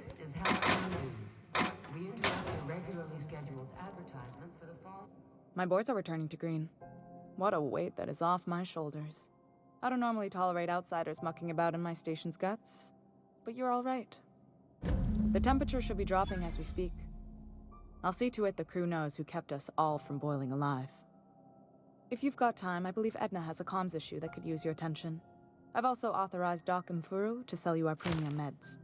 This is Halloween News. We interrupt a regularly scheduled advertisement for the fall. My boards are returning to green. What a weight that is off my shoulders. I don't normally tolerate outsiders mucking about in my station's guts, but you're all right. The temperature should be dropping as we speak. I'll see to it the crew knows who kept us all from boiling alive. If you've got time, I believe Edna has a comms issue that could use your attention. I've also authorized Doc and Furu to sell you our premium meds.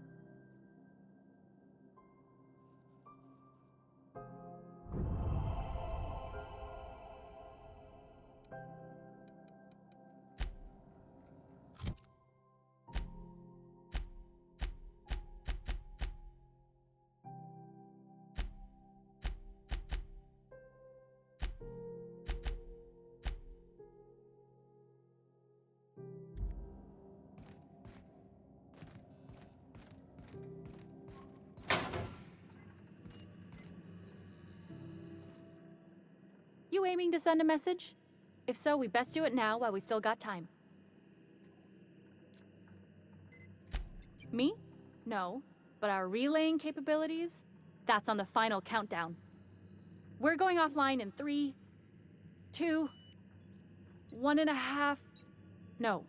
You aiming to send a message? If so, we best do it now while we still got time. Me? No. But our relaying capabilities? That's on the final countdown. We're going offline in 3, 2, 1.5... No.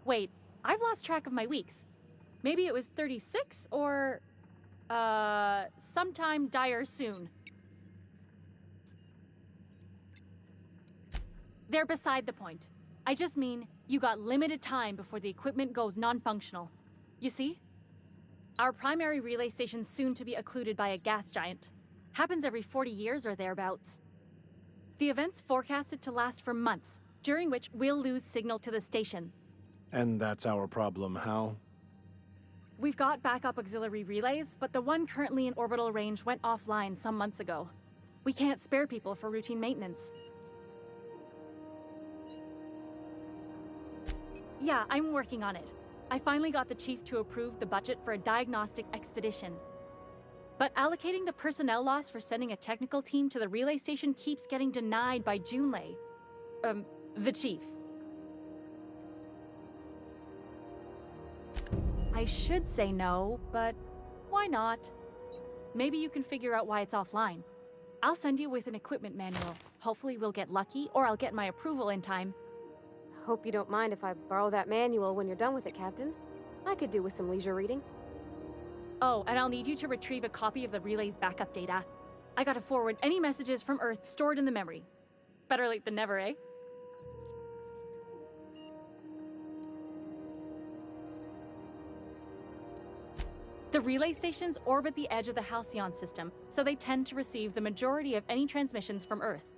Wait, I've lost track of my weeks. Maybe it was 36 or... sometime dire soon. They're beside the point. I just mean, you got limited time before the equipment goes non-functional. You see? Our primary relay station's soon to be occluded by a gas giant. Happens every 40 years or thereabouts. The event's forecasted to last for months, during which we'll lose signal to the station. And that's our problem, how? We've got backup auxiliary relays, but the one currently in orbital range went offline some months ago. We can't spare people for routine maintenance. Yeah, I'm working on it. I finally got the chief to approve the budget for a diagnostic expedition. But allocating the personnel loss for sending a technical team to the relay station keeps getting denied by Junlei. The chief. I should say no, but why not? Maybe you can figure out why it's offline. I'll send you with an equipment manual. Hopefully we'll get lucky, or I'll get my approval in time. Hope you don't mind if I borrow that manual when you're done with it, Captain. I could do with some leisure reading. Oh, and I'll need you to retrieve a copy of the relay's backup data. I gotta forward any messages from Earth stored in the memory. Better late than never, eh? The relay stations orbit the edge of the Halcyon system, so they tend to receive the majority of any transmissions from Earth.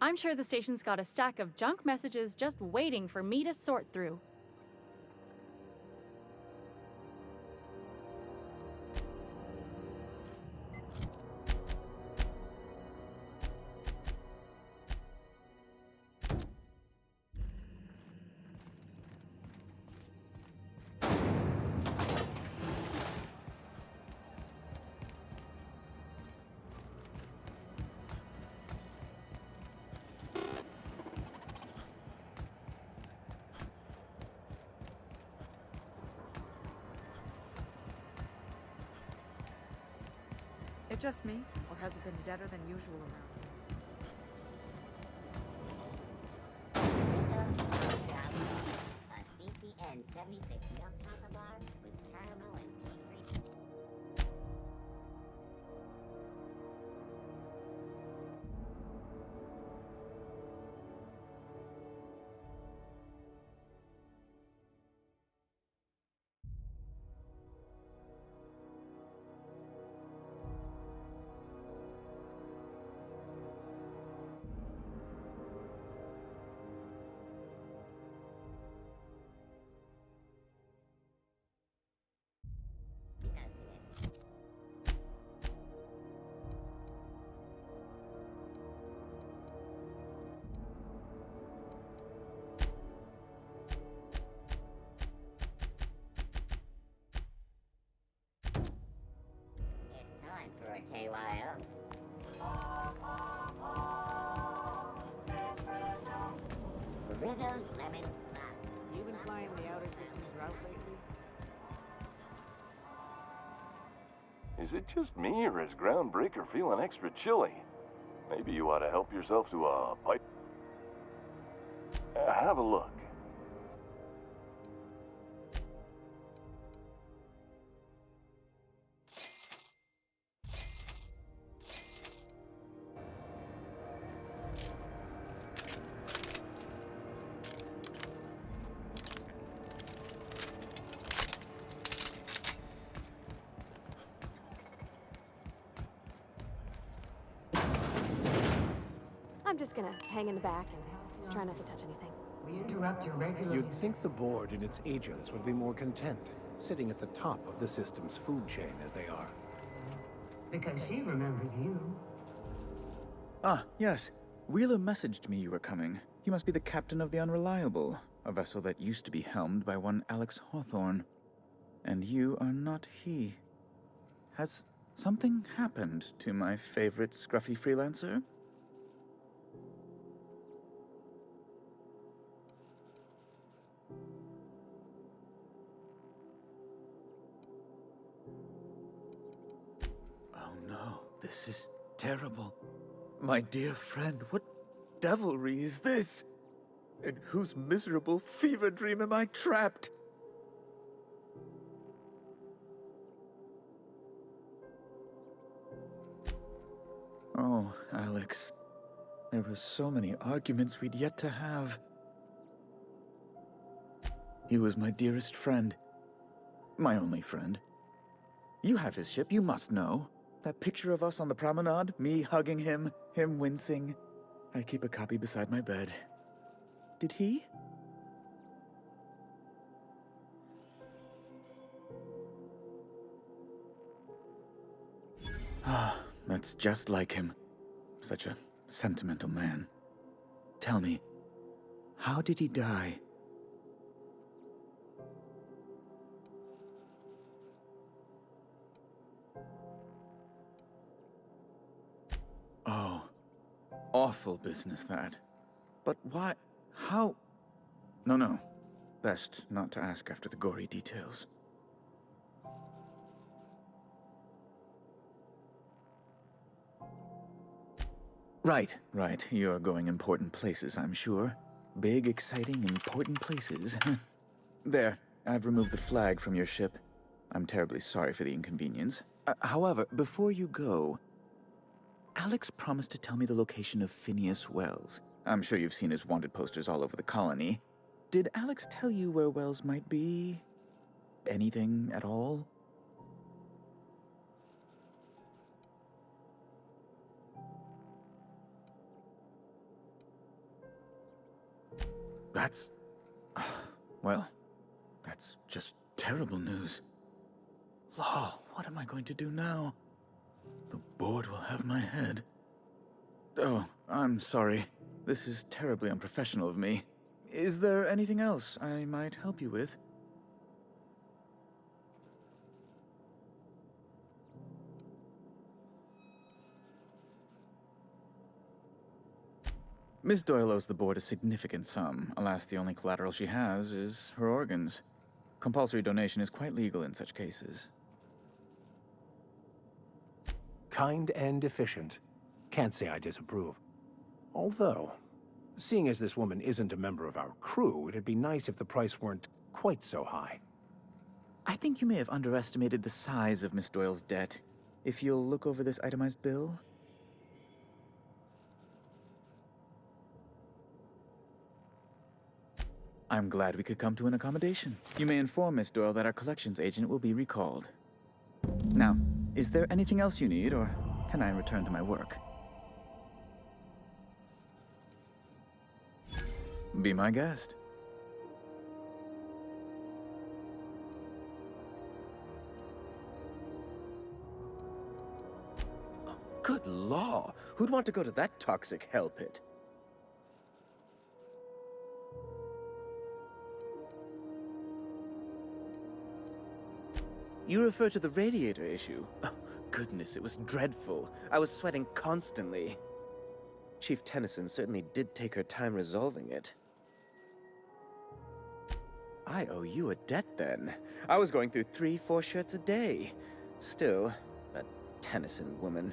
I'm sure the station's got a stack of junk messages just waiting for me to sort through. It just me, or has it been deader than usual around? A CCN 76 milk chocolate bar with caramel and tea-free. Is it just me, or is Groundbreaker feeling extra chilly? Maybe you ought to help yourself to a pipe. Have a look. I'm just gonna hang in the back and try not to touch anything. We interrupt your regular... You'd think the board and its agents would be more content, sitting at the top of the system's food chain as they are. Because she remembers you. Ah, yes. Wheeler messaged me you were coming. He must be the captain of the Unreliable, a vessel that used to be helmed by one Alex Hawthorne. And you are not he. Has something happened to my favorite scruffy freelancer? Oh no, this is terrible. My dear friend, what devilry is this? In whose miserable fever dream am I trapped? Oh, Alex. There were so many arguments we'd yet to have. He was my dearest friend. My only friend. You have his ship, you must know. That picture of us on the promenade, me hugging him, him wincing. I keep a copy beside my bed. Did he? Ah, that's just like him. Such a sentimental man. Tell me, how did he die? Oh, awful business that. But why? How? No. Best not to ask after the gory details. Right. You're going important places, I'm sure. Big, exciting, important places. There, I've removed the flag from your ship. I'm terribly sorry for the inconvenience. However, before you go, Alex promised to tell me the location of Phineas Wells. I'm sure you've seen his wanted posters all over the colony. Did Alex tell you where Wells might be? Anything at all? That's... well, that's just terrible news. Law, what am I going to do now? The board will have my head. Oh, I'm sorry. This is terribly unprofessional of me. Is there anything else I might help you with? Miss Doyle owes the board a significant sum. Alas, the only collateral she has is her organs. Compulsory donation is quite legal in such cases. Kind and efficient. Can't say I disapprove. Although, seeing as this woman isn't a member of our crew, it'd be nice if the price weren't quite so high. I think you may have underestimated the size of Miss Doyle's debt. If you'll look over this itemized bill... I'm glad we could come to an accommodation. You may inform Miss Doyle that our collections agent will be recalled. Now, is there anything else you need, or can I return to my work? Be my guest. Oh, good law! Who'd want to go to that toxic hell pit? You refer to the radiator issue? Oh, goodness, it was dreadful. I was sweating constantly. Chief Tennyson certainly did take her time resolving it. I owe you a debt, then. I was going through 3-4 shirts a day. Still, Tennyson woman.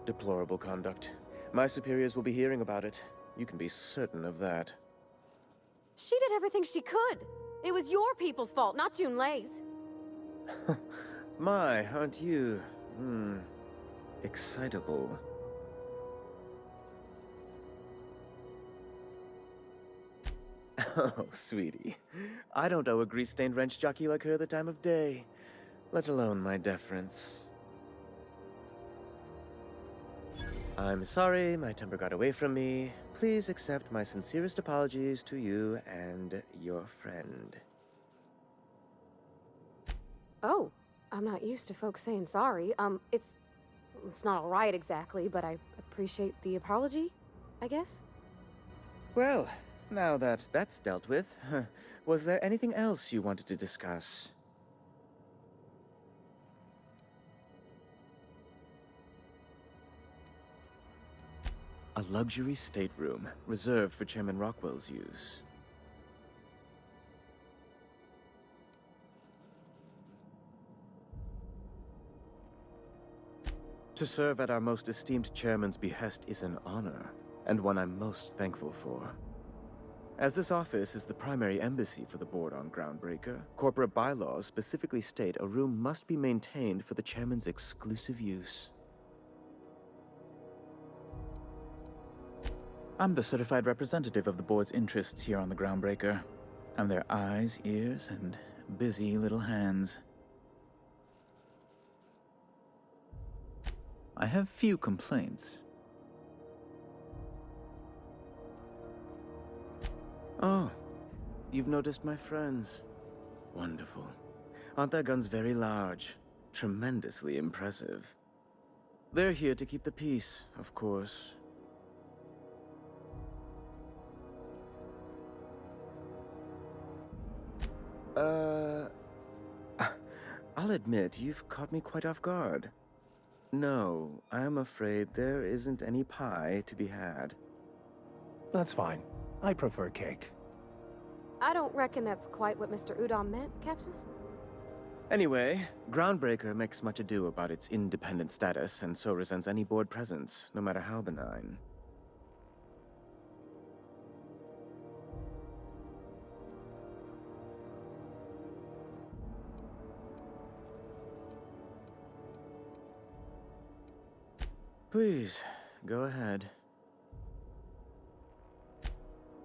Deplorable conduct. My superiors will be hearing about it. You can be certain of that. She did everything she could. It was your people's fault, not June Lay's. My, aren't you, excitable. Oh, sweetie. I don't owe a grease-stained wrench jockey like her the time of day, let alone my deference. I'm sorry, my temper got away from me. Please accept my sincerest apologies to you and your friend. Oh, I'm not used to folks saying sorry. It's not all right exactly, but I appreciate the apology, I guess. Well, now that that's dealt with, was there anything else you wanted to discuss? A luxury stateroom, reserved for Chairman Rockwell's use. To serve at our most esteemed chairman's behest is an honor, and one I'm most thankful for. As this office is the primary embassy for the board on Groundbreaker, corporate bylaws specifically state a room must be maintained for the chairman's exclusive use. I'm the certified representative of the board's interests here on the Groundbreaker. I'm their eyes, ears, and busy little hands. I have few complaints. Oh, you've noticed my friends. Wonderful. Aren't their guns very large? Tremendously impressive. They're here to keep the peace, of course. I'll admit, you've caught me quite off guard. No, I'm afraid there isn't any pie to be had. That's fine. I prefer cake. I don't reckon that's quite what Mr. Udom meant, Captain. Anyway, Groundbreaker makes much ado about its independent status, and so resents any board presence, no matter how benign. Please, go ahead.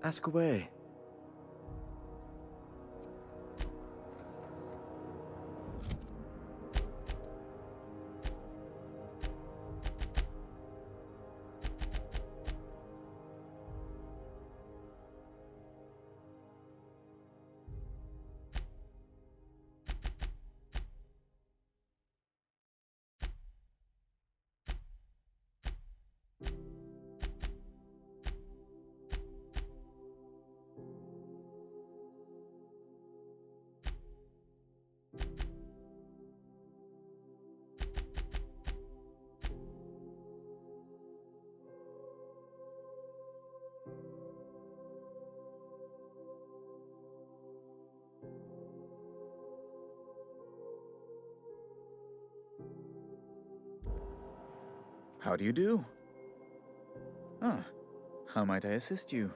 Ask away. How do you do? Ah, how might I assist you?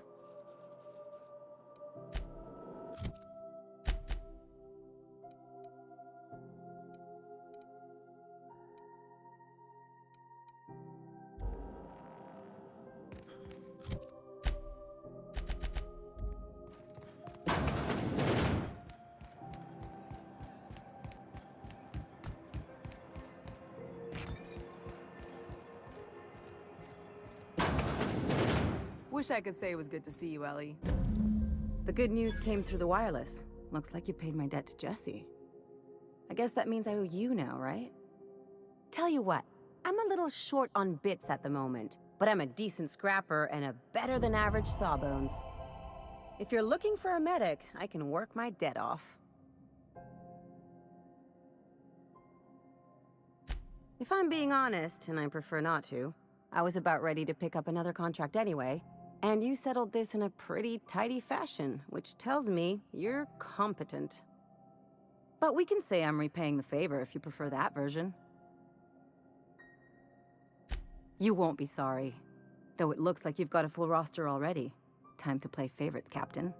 Wish I could say it was good to see you, Ellie. The good news came through the wireless. Looks like you paid my debt to Jesse. I guess that means I owe you now, right? Tell you what, I'm a little short on bits at the moment, but I'm a decent scrapper and a better-than-average sawbones. If you're looking for a medic, I can work my debt off. If I'm being honest, and I prefer not to, I was about ready to pick up another contract anyway, and you settled this in a pretty tidy fashion, which tells me you're competent. But we can say I'm repaying the favor if you prefer that version. You won't be sorry. Though it looks like you've got a full roster already. Time to play favorites, Captain.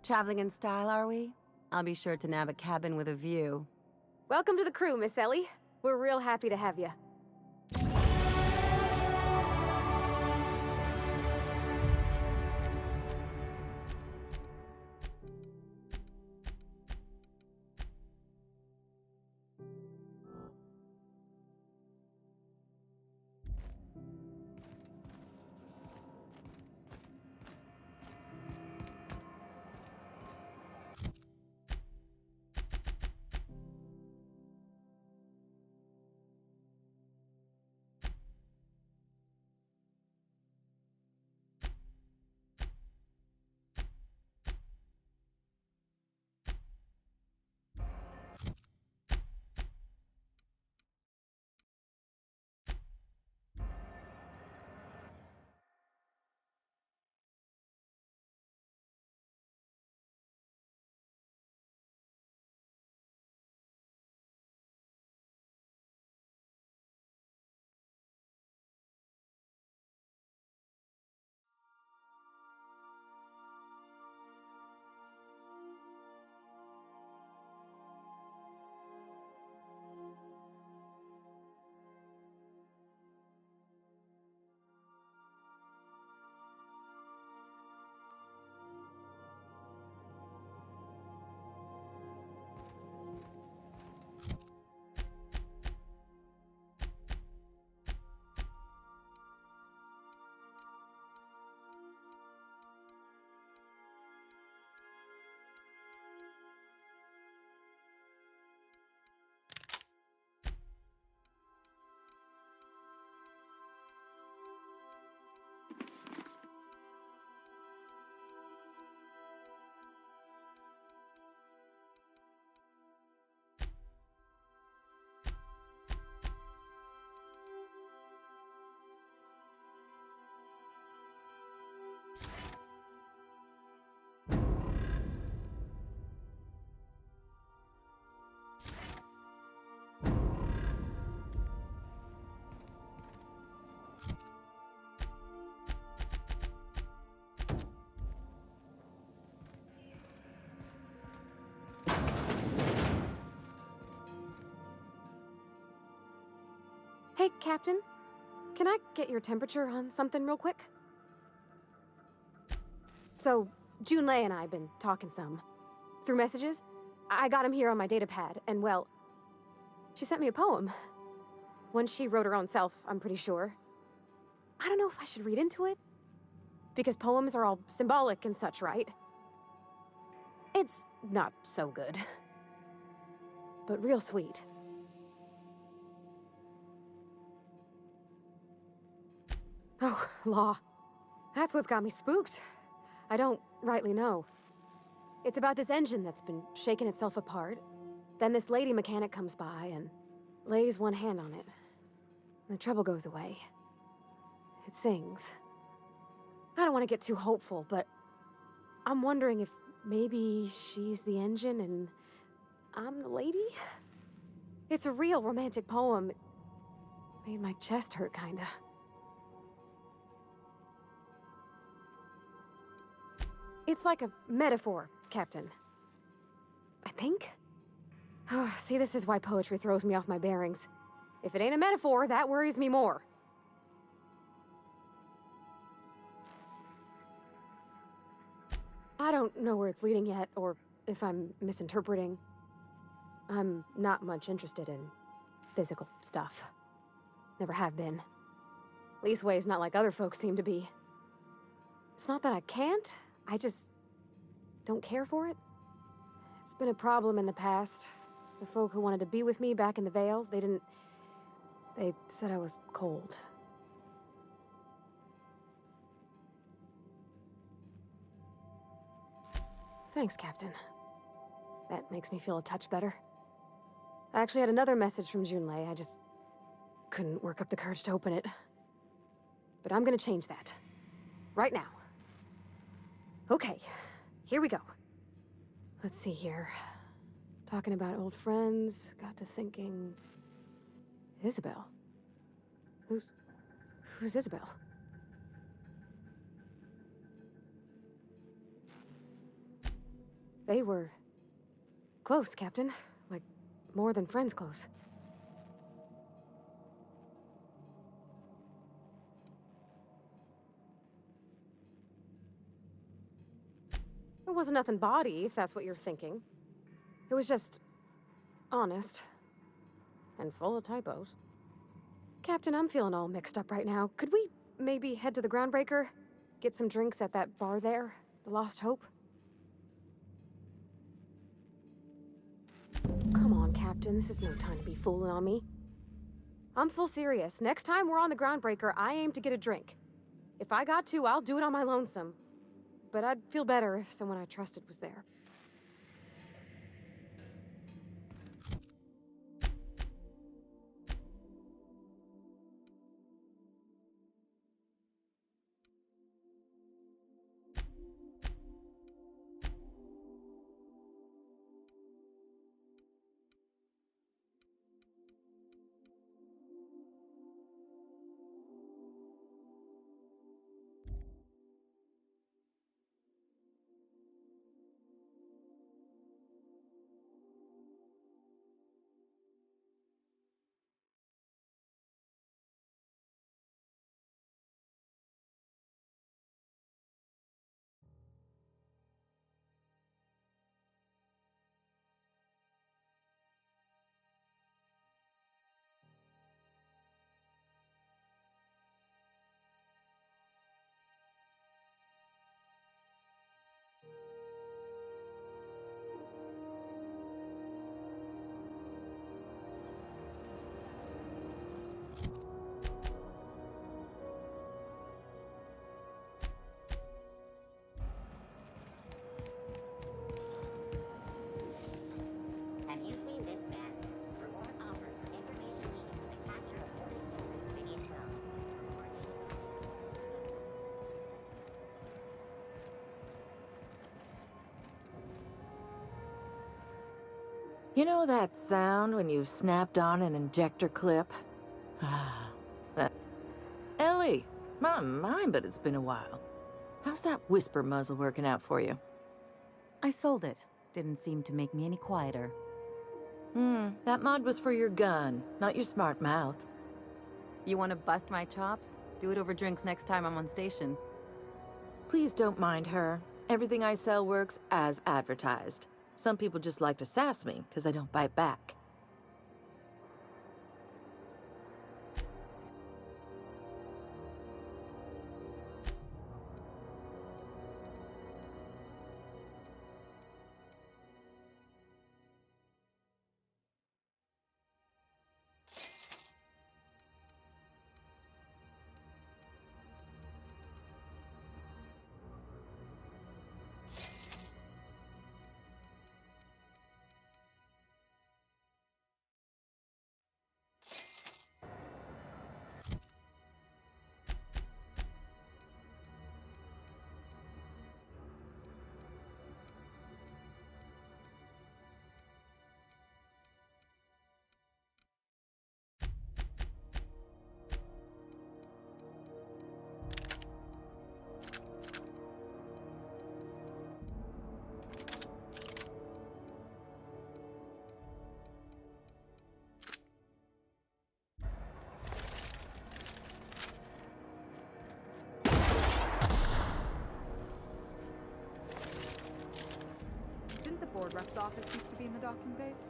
Traveling in style, are we? I'll be sure to nab a cabin with a view. Welcome to the crew, Miss Ellie. We're real happy to have you. Hey, Captain. Can I get your temperature on something real quick? So, Junlei and I have been talking some. Through messages. I got him here on my datapad, and well, she sent me a poem. One she wrote her own self, I'm pretty sure. I don't know if I should read into it. Because poems are all symbolic and such, right? It's not so good. But real sweet. Oh, law. That's what's got me spooked. I don't rightly know. It's about this engine that's been shaking itself apart. Then this lady mechanic comes by and lays one hand on it. And the trouble goes away. It sings. I don't want to get too hopeful, but I'm wondering if maybe she's the engine and I'm the lady? It's a real romantic poem. It made my chest hurt, kinda. It's like a metaphor, Captain. I think? Oh, see, this is why poetry throws me off my bearings. If it ain't a metaphor, that worries me more. I don't know where it's leading yet, or if I'm misinterpreting. I'm not much interested in physical stuff. Never have been. Leastways, not like other folks seem to be. It's not that I can't, I just don't care for it. It's been a problem in the past. The folk who wanted to be with me back in the Vale, they said I was cold. Thanks, Captain. That makes me feel a touch better. I actually had another message from Junlei. I just couldn't work up the courage to open it. But I'm gonna change that. Right now. Okay, here we go. Let's see here. Talking about old friends, got to thinking... Isabel? Who's Isabel? They were... close, Captain. Like, more than friends close. It wasn't nothing bawdy, if that's what you're thinking. It was just... honest. And full of typos. Captain, I'm feeling all mixed up right now. Could we maybe head to the Groundbreaker? Get some drinks at that bar there? The Lost Hope? Come on, Captain. This is no time to be fooling on me. I'm full serious. Next time we're on the Groundbreaker, I aim to get a drink. If I got to, I'll do it on my lonesome. But I'd feel better if someone I trusted was there. Have you seen this map? Reward offered for information needed for the capture of building terrorist Phineas Wells. Reward You know that sound when you've snapped on an injector clip? Ah, that... Ellie! My mind, but it's been a while. How's that whisper muzzle working out for you? I sold it. Didn't seem to make me any quieter. That mod was for your gun, not your smart mouth. You want to bust my chops? Do it over drinks next time I'm on station. Please don't mind her. Everything I sell works as advertised. Some people just like to sass me, because I don't bite back. Didn't the board rep's office used to be in the docking bays?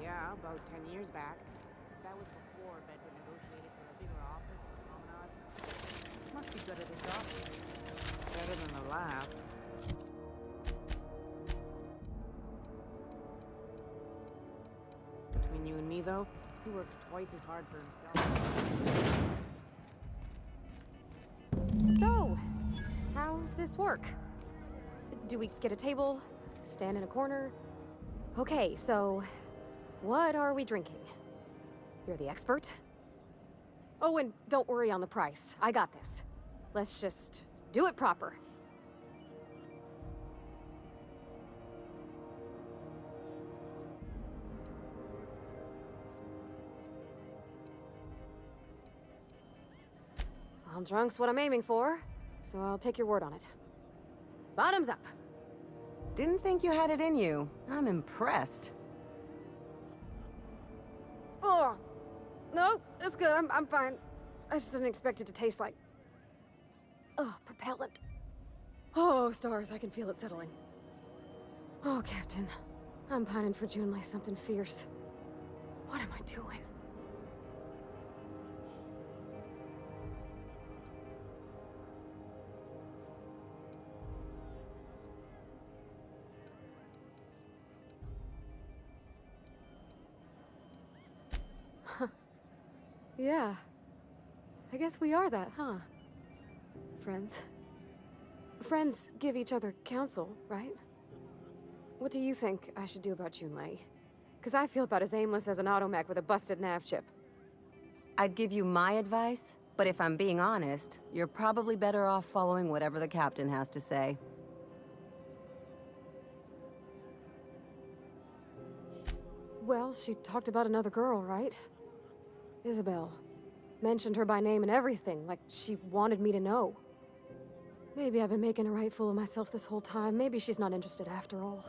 Yeah, about 10 years back. That was before Bedford negotiated for a bigger office on the promenade. Must be good at his job. Better than the last. Between you and me, though, he works twice as hard for himself. So, how's this work? Do we get a table? Stand in a corner? Okay, so... what are we drinking? You're the expert? Oh, and don't worry on the price. I got this. Let's just do it proper. Well, drunk's what I'm aiming for, so I'll take your word on it. Bottoms up. Didn't think you had it in you. I'm impressed. Oh, no, it's good. I'm fine. I just didn't expect it to taste like... Oh, propellant. Oh, stars, I can feel it settling. Oh, Captain. I'm pining for June like something fierce. What am I doing? Huh. Yeah. I guess we are that, huh? Friends. Friends give each other counsel, right? What do you think I should do about Junlei? Because I feel about as aimless as an automech with a busted nav chip. I'd give you my advice, but if I'm being honest, you're probably better off following whatever the captain has to say. Well, she talked about another girl, right? Isabel. Mentioned her by name and everything, like she wanted me to know. Maybe I've been making a right fool of myself this whole time. Maybe she's not interested after all.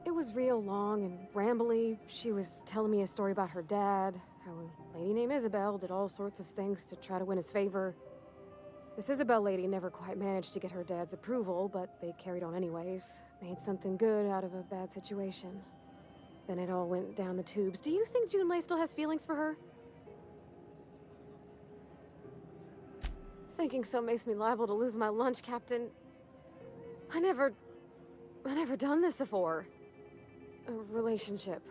It was real long and rambly. She was telling me a story about her dad, how a lady named Isabel did all sorts of things to try to win his favor. This Isabel lady never quite managed to get her dad's approval, but they carried on anyways. Made something good out of a bad situation. Then it all went down the tubes. Do you think Junlei still has feelings for her? Thinking so makes me liable to lose my lunch, Captain. I never done this before. A relationship.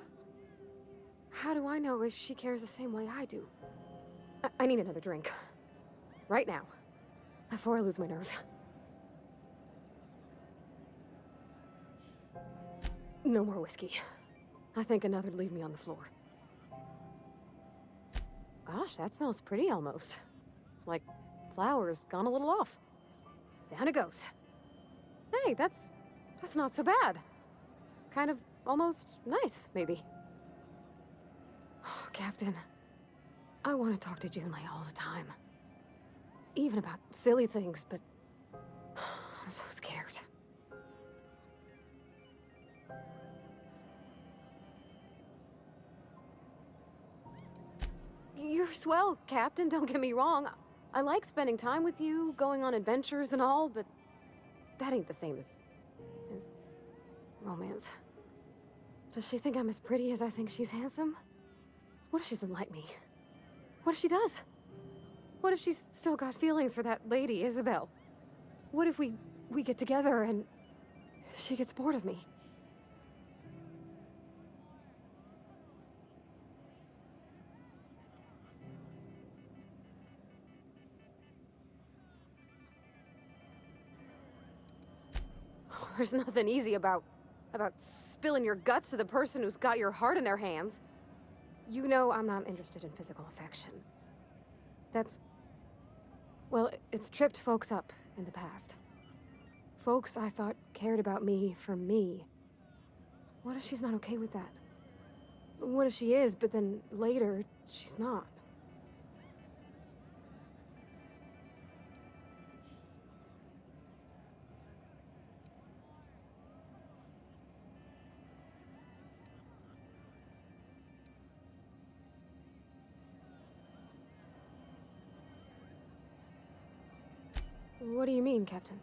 How do I know if she cares the same way I do? I need another drink. Right now. Before I lose my nerve. No more whiskey. I think another'd leave me on the floor. Gosh, that smells pretty almost. Like flowers gone a little off. Down it goes. Hey, that's not so bad. Kind of almost nice, maybe. Oh, Captain, I want to talk to Junlei all the time. Even about silly things, but I'm so scared. You're swell, Captain, don't get me wrong. I like spending time with you, going on adventures and all, but that ain't the same as romance. Does she think I'm as pretty as I think she's handsome? What if she doesn't like me? What if she does? What if she's still got feelings for that lady, Isabel? What if we get together and she gets bored of me? There's nothing easy about spilling your guts to the person who's got your heart in their hands. You know I'm not interested in physical affection. Well, it's tripped folks up in the past. Folks I thought cared about me for me. What if she's not okay with that? What if she is, but then later, she's not? What do you mean, Captain?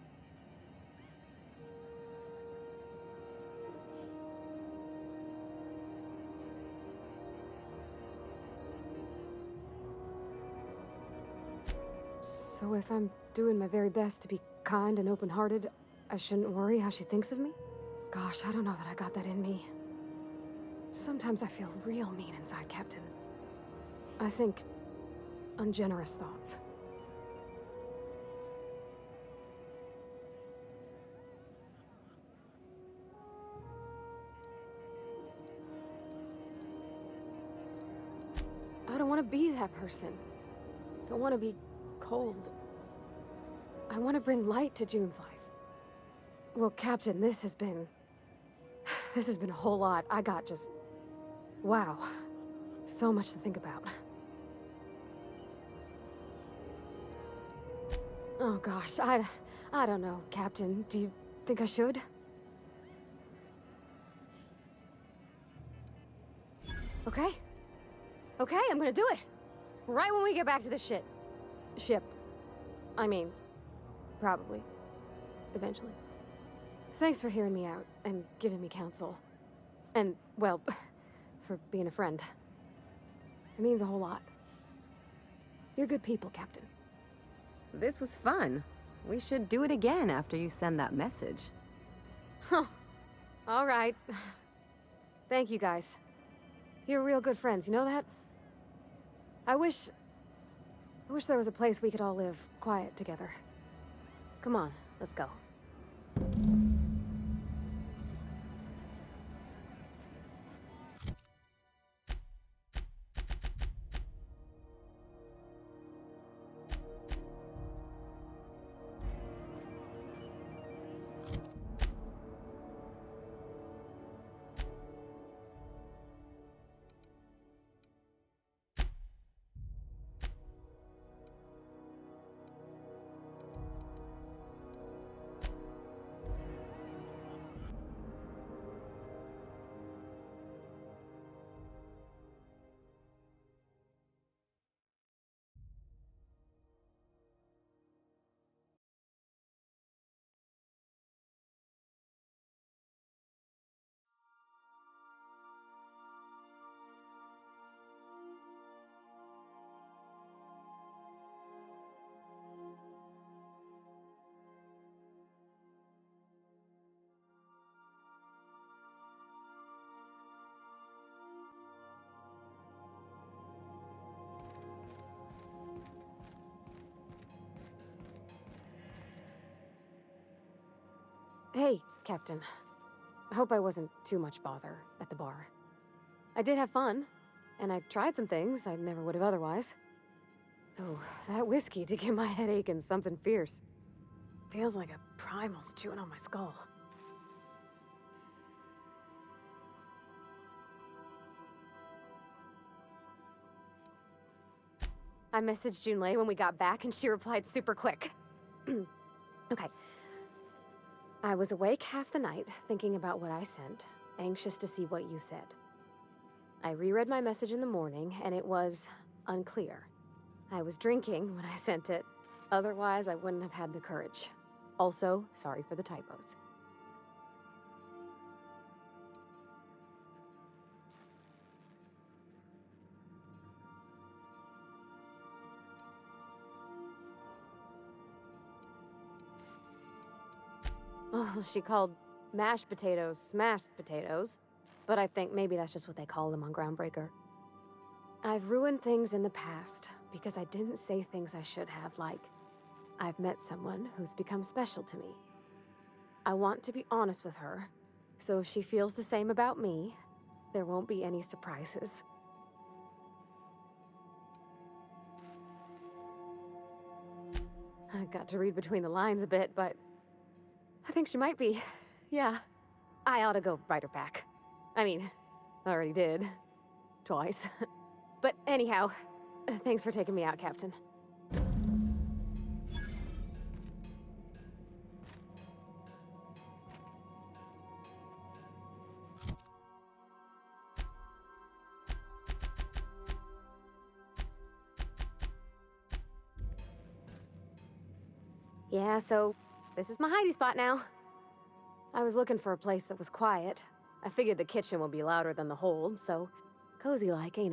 So if I'm doing my very best to be kind and open-hearted, I shouldn't worry how she thinks of me? Gosh, I don't know that I got that in me. Sometimes I feel real mean inside, Captain. I think ungenerous thoughts. I don't want to be that person. Don't want to be cold. I want to bring light to June's life. Well, Captain, this has been a whole lot. I got just... Wow. So much to think about. Oh gosh, I don't know, Captain. Do you think I should? Okay. Okay, I'm gonna do it. Right when we get back to the ship. I mean, probably. Eventually. Thanks for hearing me out and giving me counsel. And, well, for being a friend. It means a whole lot. You're good people, Captain. This was fun. We should do it again after you send that message. Huh. All right. Thank you, guys. You're real good friends, you know that? I wish there was a place we could all live quiet together. Come on, let's go. Hey, Captain. I hope I wasn't too much bother at the bar. I did have fun, and I tried some things I never would have otherwise. Though, that whiskey did give my head aching something fierce. Feels like a primal's chewing on my skull. I messaged Junlei when we got back, and she replied super quick. Okay. I was awake half the night, thinking about what I sent, anxious to see what you said. I reread my message in the morning, and it was unclear. I was drinking when I sent it. Otherwise, I wouldn't have had the courage. Also, sorry for the typos. Oh, she called mashed potatoes smashed potatoes, but I think maybe that's just what they call them on Groundbreaker. I've ruined things in the past because I didn't say things I should have, like, I've met someone who's become special to me. I want to be honest with her, so if she feels the same about me, there won't be any surprises. I got to read between the lines a bit, but I think she might be. Yeah. I ought to go write her back. I mean, I already did. Twice. But anyhow, thanks for taking me out, Captain. Yeah, so this is my hidey spot now. I was looking for a place that was quiet. I figured the kitchen would be louder than the hold, so cozy like, ain't it?